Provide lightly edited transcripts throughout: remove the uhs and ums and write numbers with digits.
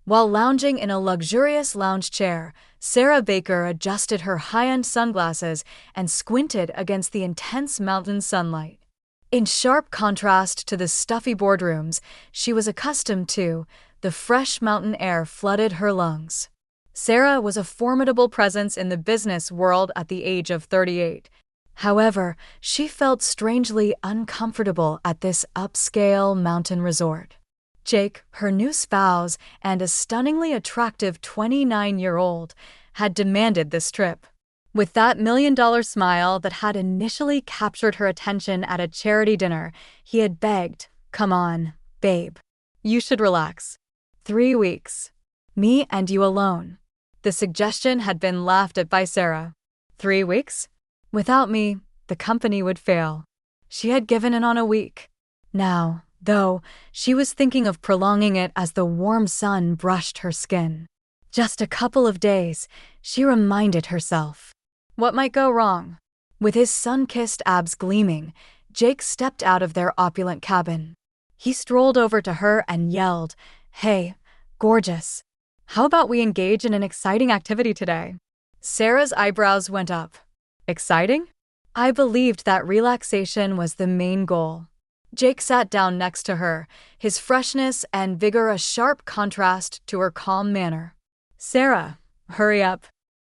While lounging in a luxurious lounge chair, Sarah Baker adjusted her high-end sunglasses and squinted against the intense mountain sunlight. In sharp contrast to the stuffy boardrooms she was accustomed to, the fresh mountain air flooded her lungs. Sarah was a formidable presence in the business world at the age of 38. However, she felt strangely uncomfortable at this upscale mountain resort. Jake, her new spouse, and a stunningly attractive 29-year-old, had demanded this trip. With that million-dollar smile that had initially captured her attention at a charity dinner, he had begged, "Come on, babe. You should relax. 3 weeks. Me and you alone." The suggestion had been laughed at by Sarah. 3 weeks? Without me, the company would fail. She had given in on a week. Now, though, she was thinking of prolonging it as the warm sun brushed her skin. Just a couple of days, she reminded herself. What might go wrong? With his sun-kissed abs gleaming, Jake stepped out of their opulent cabin. He strolled over to her and yelled, "Hey, gorgeous. How about we engage in an exciting activity today?" Sarah's eyebrows went up. Exciting? I believed that relaxation was the main goal. Jake sat down next to her, his freshness and vigor a sharp contrast to her calm manner. "Sarah, hurry up.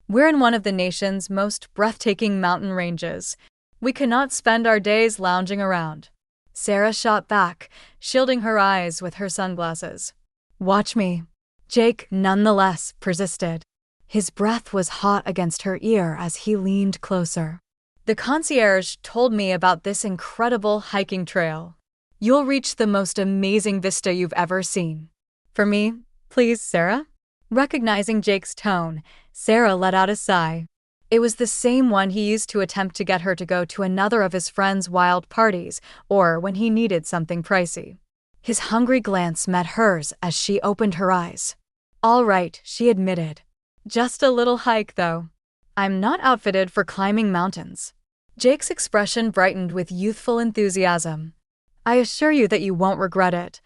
We're in one of the nation's most breathtaking mountain ranges. We cannot spend our days lounging around." Sarah shot back, shielding her eyes with her sunglasses. "Watch me." Jake nonetheless persisted. His breath was hot against her ear as he leaned closer. "The concierge told me about this incredible hiking trail. You'll reach the most amazing vista you've ever seen. For me, please, Sarah?" Recognizing Jake's tone, Sarah let out a sigh. It was the same one he used to attempt to get her to go to another of his friends' wild parties, or when he needed something pricey. His hungry glance met hers as she opened her eyes. "All right," she admitted. "Just a little hike, though. I'm not outfitted for climbing mountains." Jake's expression brightened with youthful enthusiasm. "I assure you that you won't regret it.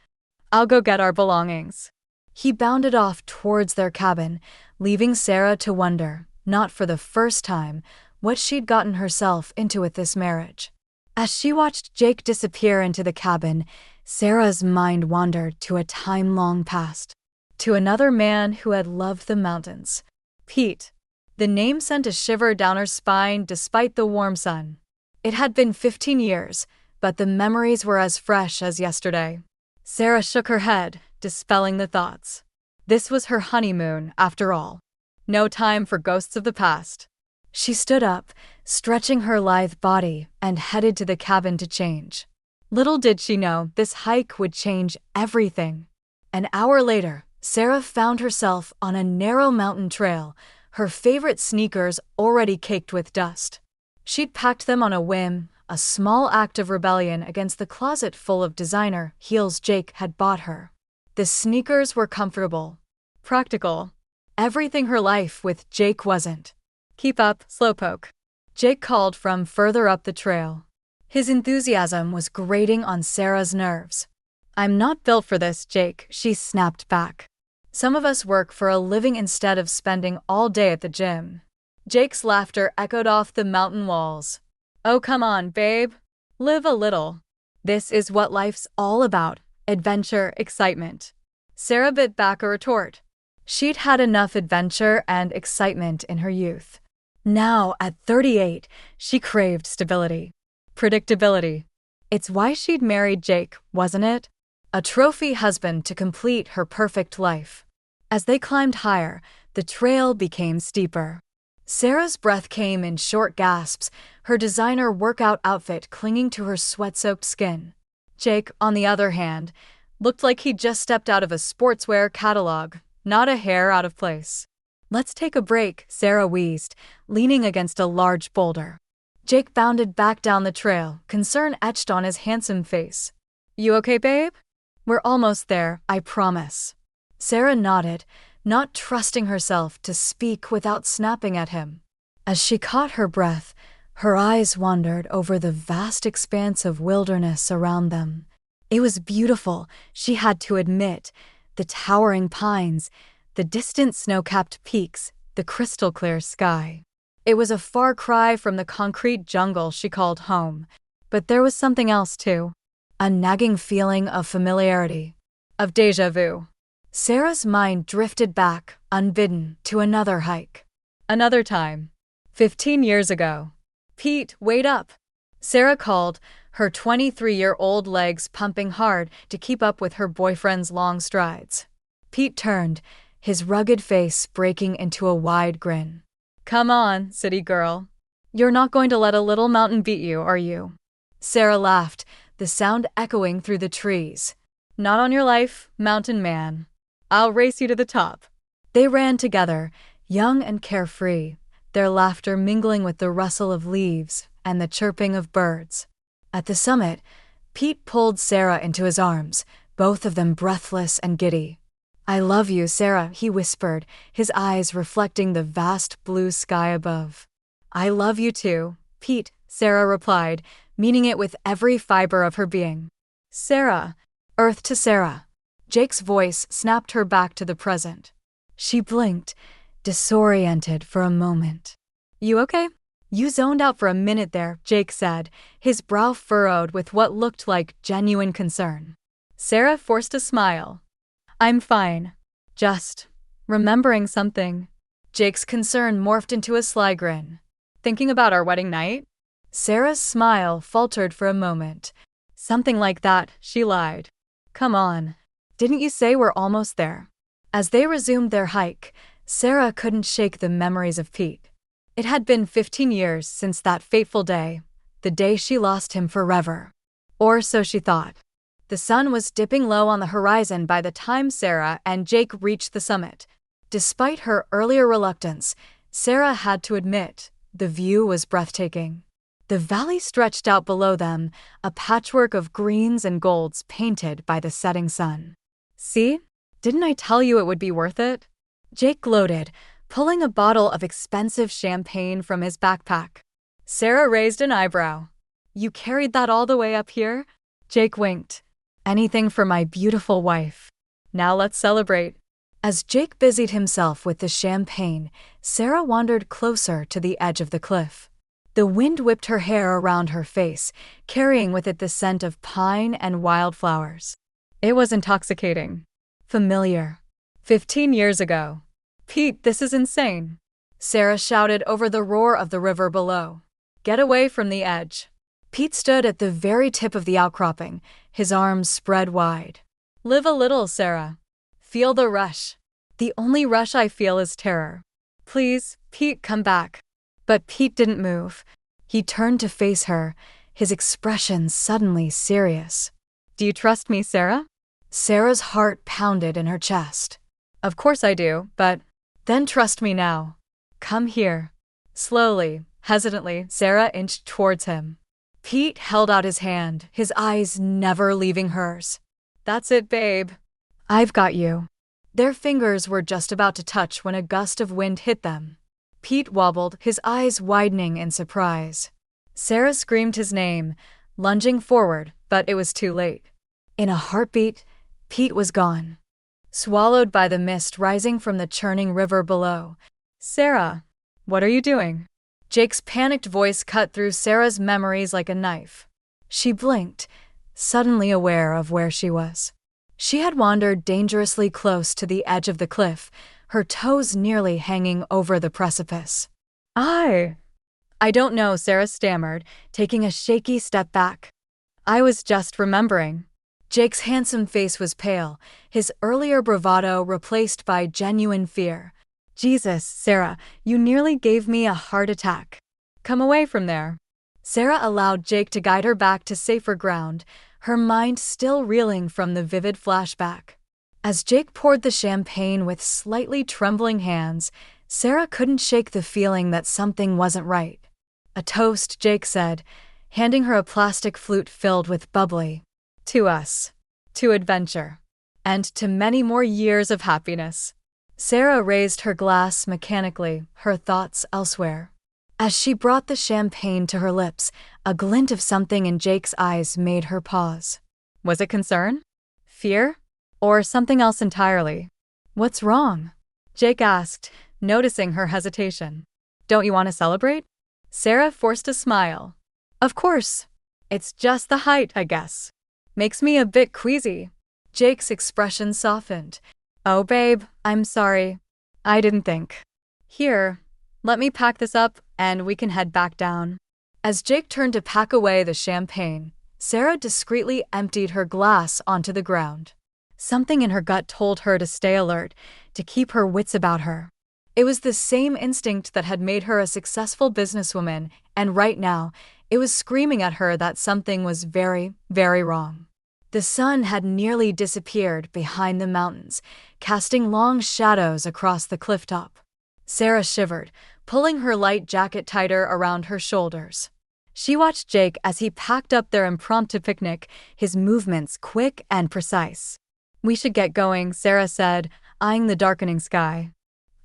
I'll go get our belongings." He bounded off towards their cabin, leaving Sarah to wonder, not for the first time, what she'd gotten herself into with this marriage. As she watched Jake disappear into the cabin, Sarah's mind wandered to a time long past. To another man who had loved the mountains. Pete. The name sent a shiver down her spine despite the warm sun. It had been 15 years, but the memories were as fresh as yesterday. Sarah shook her head, dispelling the thoughts. This was her honeymoon, after all. No time for ghosts of the past. She stood up, stretching her lithe body, and headed to the cabin to change. Little did she know this hike would change everything. An hour later, Sarah found herself on a narrow mountain trail, her favorite sneakers already caked with dust. She'd packed them on a whim, a small act of rebellion against the closet full of designer heels Jake had bought her. The sneakers were comfortable, practical, everything her life with Jake wasn't. "Keep up, slowpoke," Jake called from further up the trail. His enthusiasm was grating on Sarah's nerves. "I'm not built for this, Jake," she snapped back. "Some of us work for a living instead of spending all day at the gym." Jake's laughter echoed off the mountain walls. "Oh, come on, babe. Live a little. This is what life's all about, adventure, excitement." Sarah bit back a retort. She'd had enough adventure and excitement in her youth. Now, at 38, she craved stability. Predictability. It's why she'd married Jake, wasn't it? A trophy husband to complete her perfect life. As they climbed higher, the trail became steeper. Sarah's breath came in short gasps, her designer workout outfit clinging to her sweat-soaked skin. Jake, on the other hand, looked like he'd just stepped out of a sportswear catalog, not a hair out of place. "Let's take a break," Sarah wheezed, leaning against a large boulder. Jake bounded back down the trail, concern etched on his handsome face. "You okay, babe? We're almost there, I promise." Sarah nodded, not trusting herself to speak without snapping at him. As she caught her breath, her eyes wandered over the vast expanse of wilderness around them. It was beautiful, she had to admit, The towering pines, the distant snow-capped peaks, the crystal-clear sky. It was a far cry from the concrete jungle she called home, but there was something else too. A nagging feeling of familiarity, of déjà vu. Sarah's mind drifted back, unbidden, to another hike. Another time. 15 years ago. "Pete, wait up!" Sarah called, her 23-year-old legs pumping hard to keep up with her boyfriend's long strides. Pete turned, his rugged face breaking into a wide grin. "Come on, city girl. You're not going to let a little mountain beat you, are you?" Sarah laughed, the sound echoing through the trees. "Not on your life, mountain man. I'll race you to the top." They ran together, young and carefree, their laughter mingling with the rustle of leaves and the chirping of birds. At the summit, Pete pulled Sarah into his arms, both of them breathless and giddy. "I love you, Sarah," he whispered, his eyes reflecting the vast blue sky above. "I love you too, Pete," Sarah replied, meaning it with every fiber of her being. "Sarah." Earth to Sarah. Jake's voice snapped her back to the present. She blinked, disoriented for a moment. "You okay?" "You zoned out for a minute there," Jake said, his brow furrowed with what looked like genuine concern. Sarah forced a smile. "I'm fine. Just remembering something." Jake's concern morphed into a sly grin. "Thinking about our wedding night?" Sarah's smile faltered for a moment. "Something like that," she lied. "Come on. Didn't you say we're almost there?" As they resumed their hike, Sarah couldn't shake the memories of Pete. It had been 15 years since that fateful day, the day she lost him forever. Or so she thought. The sun was dipping low on the horizon by the time Sarah and Jake reached the summit. Despite her earlier reluctance, Sarah had to admit, the view was breathtaking. The valley stretched out below them, a patchwork of greens and golds painted by the setting sun. "See? Didn't I tell you it would be worth it?" Jake gloated, pulling a bottle of expensive champagne from his backpack. Sarah raised an eyebrow. "You carried that all the way up here?" Jake winked. "Anything for my beautiful wife. Now let's celebrate." As Jake busied himself with the champagne, Sarah wandered closer to the edge of the cliff. The wind whipped her hair around her face, carrying with it the scent of pine and wildflowers. It was intoxicating. Familiar. 15 years ago. "Pete, this is insane," Sarah shouted over the roar of the river below. "Get away from the edge." Pete stood at the very tip of the outcropping, his arms spread wide. "Live a little, Sarah. Feel the rush. The only rush I feel is terror. Please, Pete, come back." But Pete didn't move. He turned to face her, his expression suddenly serious. "Do you trust me, Sarah?" Sarah's heart pounded in her chest. "Of course I do, but..." "Then trust me now. Come here." Slowly, hesitantly, Sarah inched towards him. Pete held out his hand, his eyes never leaving hers. "That's it, babe. I've got you." Their fingers were just about to touch when a gust of wind hit them. Pete wobbled, his eyes widening in surprise. Sarah screamed his name, lunging forward, but it was too late. In a heartbeat, Pete was gone. Swallowed by the mist rising from the churning river below. "Sarah, what are you doing?" Jake's panicked voice cut through Sarah's memories like a knife. She blinked, suddenly aware of where she was. She had wandered dangerously close to the edge of the cliff, her toes nearly hanging over the precipice. I don't know," Sarah stammered, taking a shaky step back. "I was just remembering." Jake's handsome face was pale, his earlier bravado replaced by genuine fear. "Jesus, Sarah, you nearly gave me a heart attack. Come away from there." Sarah allowed Jake to guide her back to safer ground, her mind still reeling from the vivid flashback. As Jake poured the champagne with slightly trembling hands, Sarah couldn't shake the feeling that something wasn't right. "A toast," Jake said, handing her a plastic flute filled with bubbly. "To us. To adventure. And to many more years of happiness." Sarah raised her glass mechanically, her thoughts elsewhere. As she brought the champagne to her lips, a glint of something in Jake's eyes made her pause. Was it concern? Fear? Or something else entirely? What's wrong? Jake asked, noticing her hesitation. Don't you want to celebrate? Sarah forced a smile. Of course. It's just the height, I guess. Makes me a bit queasy. Jake's expression softened. Oh, babe, I'm sorry. I didn't think. Here, let me pack this up and we can head back down. As Jake turned to pack away the champagne, Sarah discreetly emptied her glass onto the ground. Something in her gut told her to stay alert, to keep her wits about her. It was the same instinct that had made her a successful businesswoman, and right now, it was screaming at her that something was very, very wrong. The sun had nearly disappeared behind the mountains, casting long shadows across the clifftop. Sarah shivered, pulling her light jacket tighter around her shoulders. She watched Jake as he packed up their impromptu picnic, his movements quick and precise. We should get going, Sarah said, eyeing the darkening sky.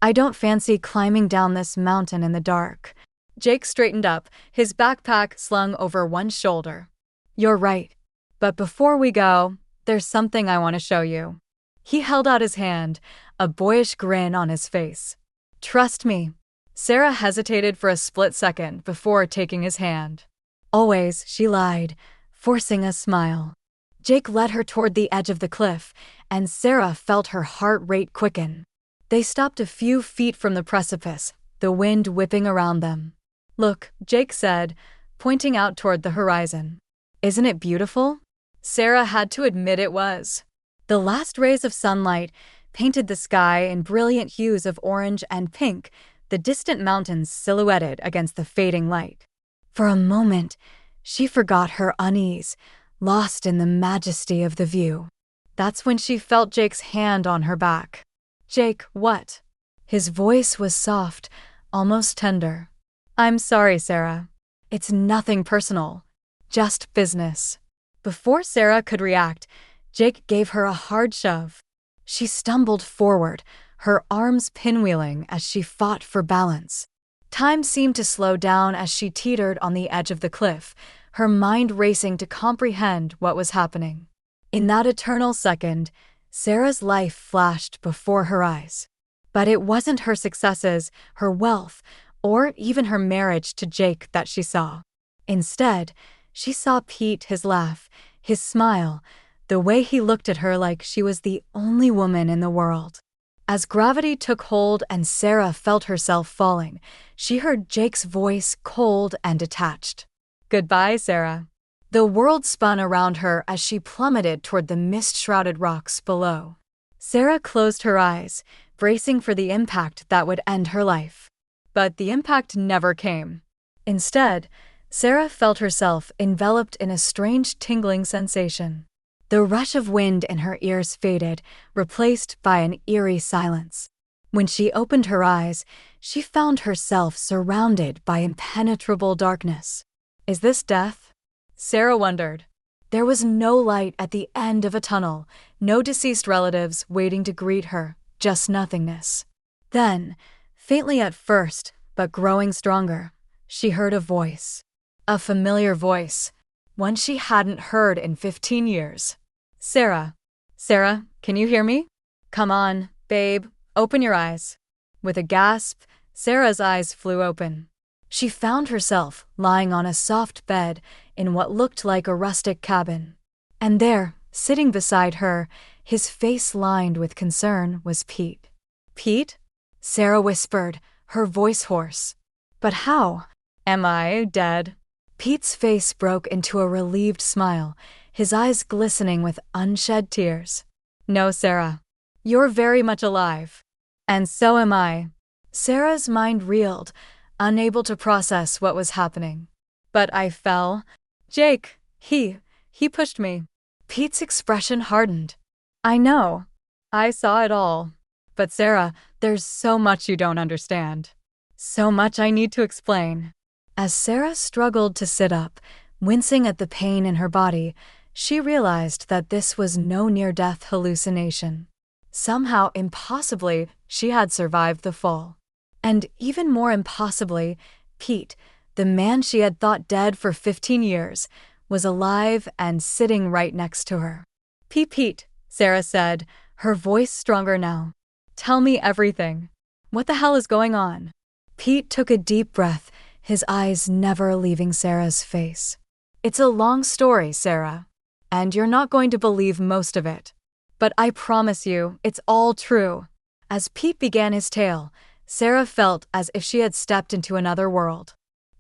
I don't fancy climbing down this mountain in the dark. Jake straightened up, his backpack slung over one shoulder. You're right. But before we go, there's something I want to show you. He held out his hand, a boyish grin on his face. Trust me. Sarah hesitated for a split second before taking his hand. Always, she lied, forcing a smile. Jake led her toward the edge of the cliff, and Sarah felt her heart rate quicken. They stopped a few feet from the precipice, the wind whipping around them. Look, Jake said, pointing out toward the horizon. Isn't it beautiful? Sarah had to admit it was. The last rays of sunlight painted the sky in brilliant hues of orange and pink, the distant mountains silhouetted against the fading light. For a moment, she forgot her unease, lost in the majesty of the view. That's when she felt Jake's hand on her back. Jake, what? His voice was soft, almost tender. I'm sorry, Sarah. It's nothing personal. Just business. Before Sarah could react, Jake gave her a hard shove. She stumbled forward, her arms pinwheeling as she fought for balance. Time seemed to slow down as she teetered on the edge of the cliff, her mind racing to comprehend what was happening. In that eternal second, Sarah's life flashed before her eyes. But it wasn't her successes, her wealth, or even her marriage to Jake that she saw. Instead, she saw Pete, his laugh, his smile, the way he looked at her like she was the only woman in the world. As gravity took hold and Sarah felt herself falling, she heard Jake's voice cold and detached. Goodbye, Sarah. The world spun around her as she plummeted toward the mist-shrouded rocks below. Sarah closed her eyes, bracing for the impact that would end her life. But the impact never came. Instead, Sarah felt herself enveloped in a strange tingling sensation. The rush of wind in her ears faded, replaced by an eerie silence. When she opened her eyes, she found herself surrounded by impenetrable darkness. Is this death? Sarah wondered. There was no light at the end of a tunnel, no deceased relatives waiting to greet her, just nothingness. Then, faintly at first, but growing stronger, she heard a voice. A familiar voice, one she hadn't heard in 15 years. Sarah. Sarah, can you hear me? Come on, babe, open your eyes. With a gasp, Sarah's eyes flew open. She found herself lying on a soft bed in what looked like a rustic cabin. And there, sitting beside her, his face lined with concern, was Pete. Pete? Sarah whispered, her voice hoarse. But how? Am I dead? Pete's face broke into a relieved smile, his eyes glistening with unshed tears. No, Sarah. You're very much alive. And so am I. Sarah's mind reeled, unable to process what was happening. But I fell. Jake, he pushed me. Pete's expression hardened. I know. I saw it all. But Sarah, there's so much you don't understand. So much I need to explain. As Sarah struggled to sit up, wincing at the pain in her body, she realized that this was no near-death hallucination. Somehow, impossibly, she had survived the fall. And even more impossibly, Pete, the man she had thought dead for 15 years, was alive and sitting right next to her. Pete, Sarah said, her voice stronger now. Tell me everything. What the hell is going on? Pete took a deep breath, his eyes never leaving Sarah's face. It's a long story, Sarah. And you're not going to believe most of it. But I promise you, it's all true. As Pete began his tale, Sarah felt as if she had stepped into another world.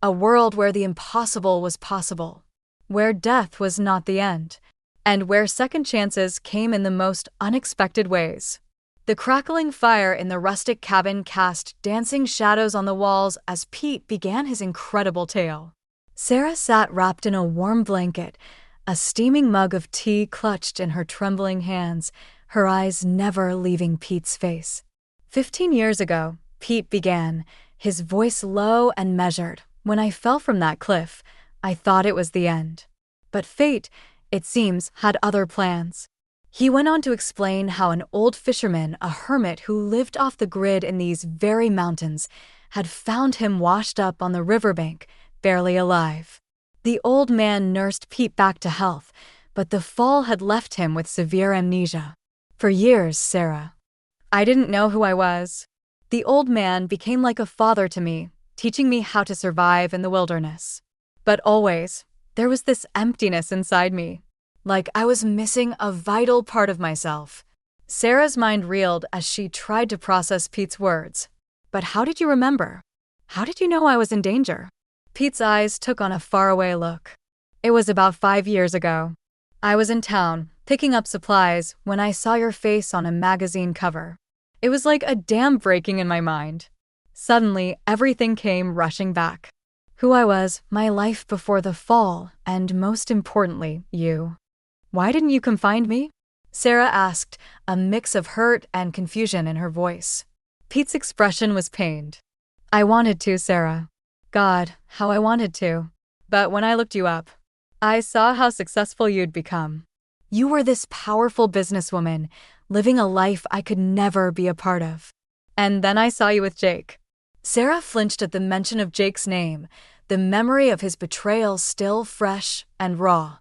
A world where the impossible was possible. Where death was not the end. And where second chances came in the most unexpected ways. The crackling fire in the rustic cabin cast dancing shadows on the walls as Pete began his incredible tale. Sarah sat wrapped in a warm blanket, a steaming mug of tea clutched in her trembling hands, her eyes never leaving Pete's face. 15 years ago, Pete began, his voice low and measured. When I fell from that cliff, I thought it was the end. But fate, it seems, had other plans. He went on to explain how an old fisherman, a hermit who lived off the grid in these very mountains, had found him washed up on the riverbank, barely alive. The old man nursed Pete back to health, but the fall had left him with severe amnesia. For years, Sarah. I didn't know who I was. The old man became like a father to me, teaching me how to survive in the wilderness. But always, there was this emptiness inside me. Like I was missing a vital part of myself. Sarah's mind reeled as she tried to process Pete's words. But how did you remember? How did you know I was in danger? Pete's eyes took on a faraway look. It was about 5 years ago. I was in town, picking up supplies, when I saw your face on a magazine cover. It was like a dam breaking in my mind. Suddenly, everything came rushing back. Who I was, my life before the fall, and most importantly, you. Why didn't you come find me? Sarah asked, a mix of hurt and confusion in her voice. Pete's expression was pained. I wanted to, Sarah. God, how I wanted to. But when I looked you up, I saw how successful you'd become. You were this powerful businesswoman, living a life I could never be a part of. And then I saw you with Jake. Sarah flinched at the mention of Jake's name, the memory of his betrayal still fresh and raw.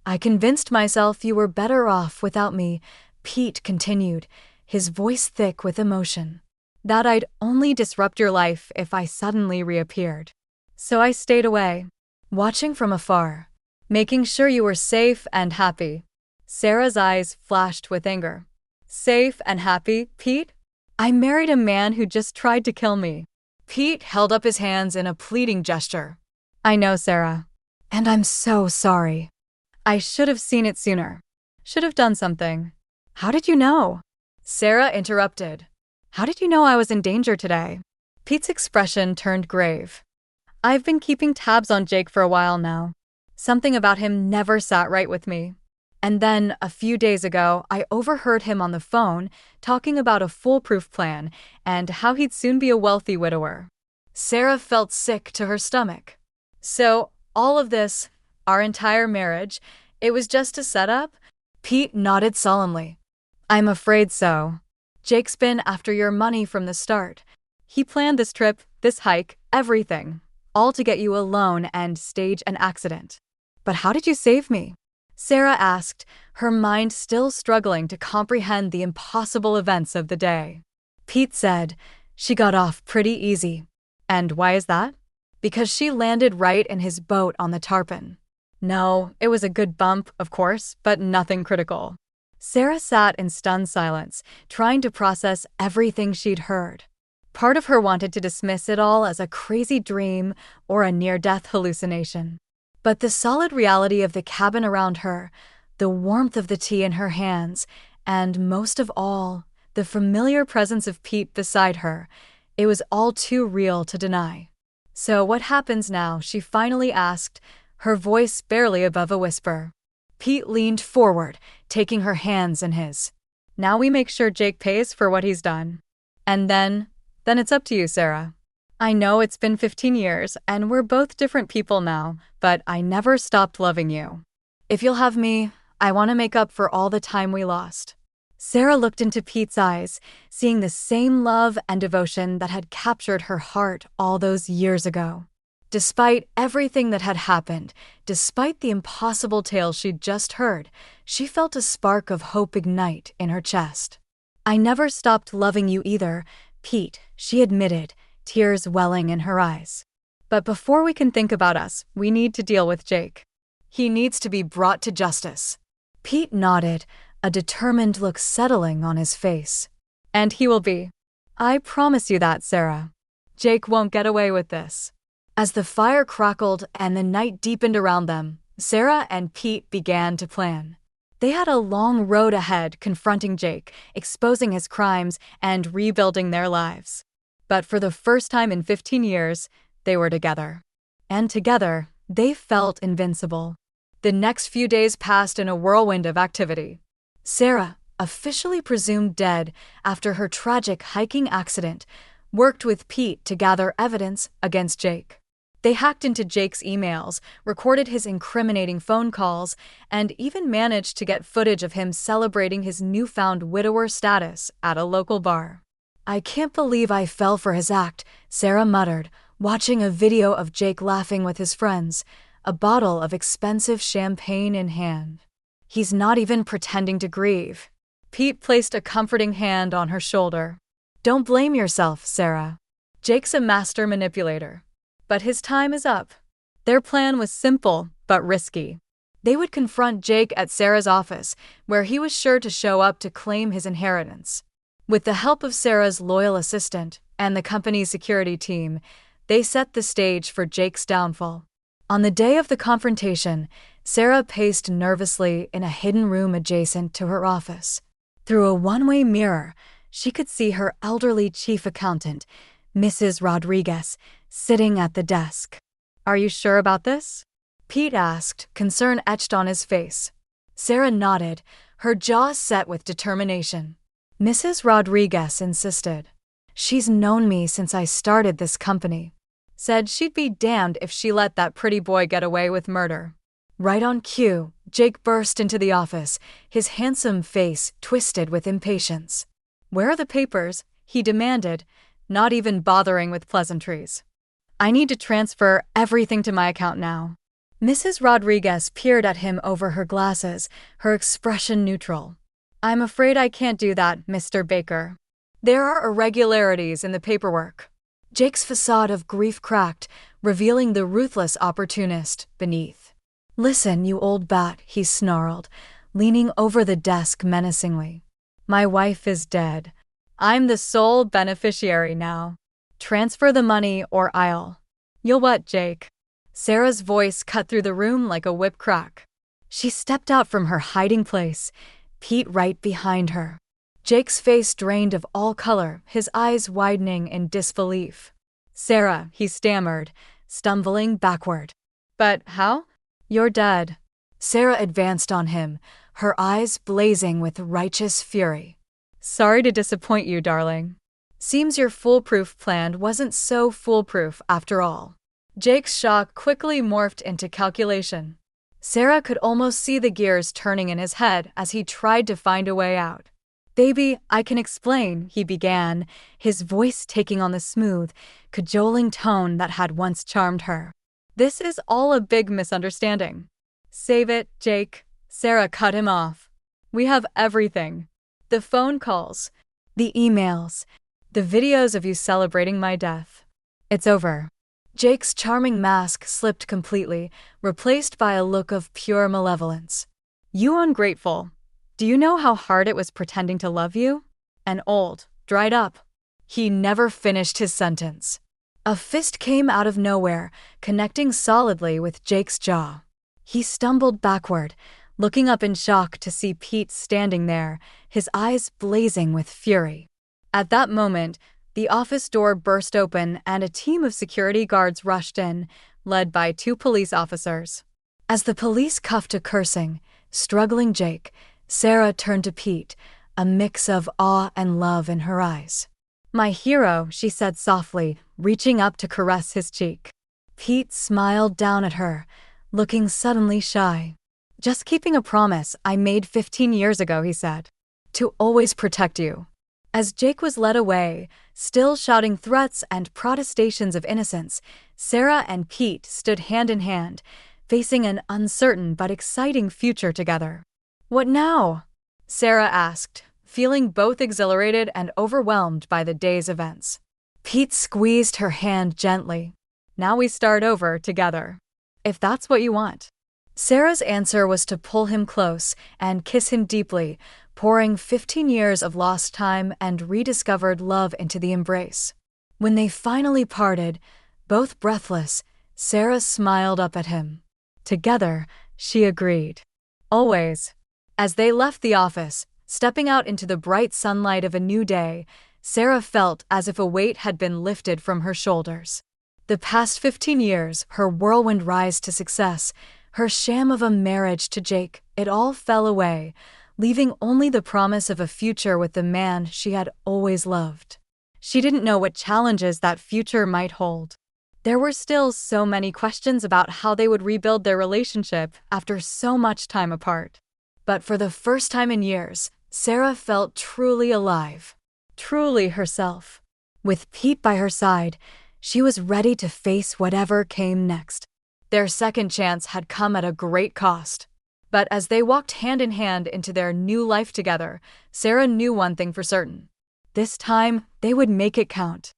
I convinced myself you were better off without me, Pete continued, his voice thick with emotion. That I'd only disrupt your life if I suddenly reappeared. So I stayed away, watching from afar, making sure you were safe and happy. Sarah's eyes flashed with anger. Safe and happy, Pete? I married a man who just tried to kill me. Pete held up his hands in a pleading gesture. I know, Sarah. And I'm so sorry. I should have seen it sooner. Should have done something. How did you know? Sarah interrupted. How did you know I was in danger today? Pete's expression turned grave. I've been keeping tabs on Jake for a while now. Something about him never sat right with me. And then, a few days ago, I overheard him on the phone talking about a foolproof plan and how he'd soon be a wealthy widower. Sarah felt sick to her stomach. So, all of this, our entire marriage, it was just a setup? Pete nodded solemnly. I'm afraid so. Jake's been after your money from the start. He planned this trip, this hike, everything, all to get you alone and stage an accident. But how did you save me? Sarah asked, her mind still struggling to comprehend the impossible events of the day. Pete said, she got off pretty easy. And why is that? Because she landed right in his boat on the tarpon. No, it was a good bump, of course, but nothing critical. Sarah sat in stunned silence, trying to process everything she'd heard. Part of her wanted to dismiss it all as a crazy dream or a near-death hallucination. But the solid reality of the cabin around her, the warmth of the tea in her hands, and most of all, the familiar presence of Pete beside her, it was all too real to deny. So what happens now? She finally asked, her voice barely above a whisper. Pete leaned forward, taking her hands in his. Now we make sure Jake pays for what he's done. And then it's up to you, Sarah. I know it's been 15 years, and we're both different people now, but I never stopped loving you. If you'll have me, I want to make up for all the time we lost. Sarah looked into Pete's eyes, seeing the same love and devotion that had captured her heart all those years ago. Despite everything that had happened, despite the impossible tale she'd just heard, she felt a spark of hope ignite in her chest. "I never stopped loving you either, Pete," she admitted, tears welling in her eyes. "But before we can think about us, we need to deal with Jake. He needs to be brought to justice." Pete nodded, a determined look settling on his face. "And he will be. I promise you that, Sarah. Jake won't get away with this." As the fire crackled and the night deepened around them, Sarah and Pete began to plan. They had a long road ahead, confronting Jake, exposing his crimes, and rebuilding their lives. But for the first time in 15 years, they were together. And together, they felt invincible. The next few days passed in a whirlwind of activity. Sarah, officially presumed dead after her tragic hiking accident, worked with Pete to gather evidence against Jake. They hacked into Jake's emails, recorded his incriminating phone calls, and even managed to get footage of him celebrating his newfound widower status at a local bar. "I can't believe I fell for his act," Sarah muttered, watching a video of Jake laughing with his friends, a bottle of expensive champagne in hand. "He's not even pretending to grieve." Pete placed a comforting hand on her shoulder. "Don't blame yourself, Sarah. Jake's a master manipulator. But his time is up." Their plan was simple, but risky. They would confront Jake at Sarah's office, where he was sure to show up to claim his inheritance. With the help of Sarah's loyal assistant and the company's security team, they set the stage for Jake's downfall. On the day of the confrontation, Sarah paced nervously in a hidden room adjacent to her office. Through a one-way mirror, she could see her elderly chief accountant, Mrs. Rodriguez, sitting at the desk. "Are you sure about this?" Pete asked, concern etched on his face. Sarah nodded, her jaw set with determination. Mrs. Rodriguez insisted. "She's known me since I started this company. Said she'd be damned if she let that pretty boy get away with murder." Right on cue, Jake burst into the office, his handsome face twisted with impatience. "Where are the papers?" he demanded, not even bothering with pleasantries. "I need to transfer everything to my account now." Mrs. Rodriguez peered at him over her glasses, her expression neutral. "I'm afraid I can't do that, Mr. Baker. There are irregularities in the paperwork." Jake's facade of grief cracked, revealing the ruthless opportunist beneath. "Listen, you old bat," he snarled, leaning over the desk menacingly. "My wife is dead. I'm the sole beneficiary now. Transfer the money or I'll—" "You'll what, Jake?" Sarah's voice cut through the room like a whip crack. She stepped out from her hiding place, Pete right behind her. Jake's face drained of all color, his eyes widening in disbelief. "Sarah," he stammered, stumbling backward. "But how?" "You're dead." Sarah advanced on him, her eyes blazing with righteous fury. "Sorry to disappoint you, darling. Seems your foolproof plan wasn't so foolproof after all." Jake's shock quickly morphed into calculation. Sarah could almost see the gears turning in his head as he tried to find a way out. "Baby, I can explain," he began, his voice taking on the smooth, cajoling tone that had once charmed her. "This is all a big misunderstanding." "Save it, Jake," Sarah cut him off. "We have everything. The phone calls, the emails, the videos of you celebrating my death. It's over." Jake's charming mask slipped completely, replaced by a look of pure malevolence. "You ungrateful. Do you know how hard it was pretending to love you? And old, dried up." He never finished his sentence. A fist came out of nowhere, connecting solidly with Jake's jaw. He stumbled backward, looking up in shock to see Pete standing there, his eyes blazing with fury. At that moment, the office door burst open and a team of security guards rushed in, led by 2 police officers. As the police cuffed a cursing, struggling Jake, Sarah turned to Pete, a mix of awe and love in her eyes. "My hero," she said softly, reaching up to caress his cheek. Pete smiled down at her, looking suddenly shy. "Just keeping a promise I made 15 years ago," he said. "To always protect you." As Jake was led away, Still shouting threats and protestations of innocence, Sarah and Pete stood hand in hand, facing an uncertain but exciting future together. "What now?" Sarah asked, feeling both exhilarated and overwhelmed by the day's events. Pete squeezed her hand gently. "Now we start over together, if that's what you want." Sarah's answer was to pull him close and kiss him deeply, pouring 15 years of lost time and rediscovered love into the embrace. When they finally parted, both breathless, Sarah smiled up at him. Together, she agreed. Always. As they left the office, stepping out into the bright sunlight of a new day, Sarah felt as if a weight had been lifted from her shoulders. The past 15 years, her whirlwind rise to success, her sham of a marriage to Jake, it all fell away, leaving only the promise of a future with the man she had always loved. She didn't know what challenges that future might hold. There were still so many questions about how they would rebuild their relationship after so much time apart. But for the first time in years, Sarah felt truly alive, truly herself. With Pete by her side, she was ready to face whatever came next. Their second chance had come at a great cost. But as they walked hand in hand into their new life together, Sarah knew one thing for certain. This time, they would make it count.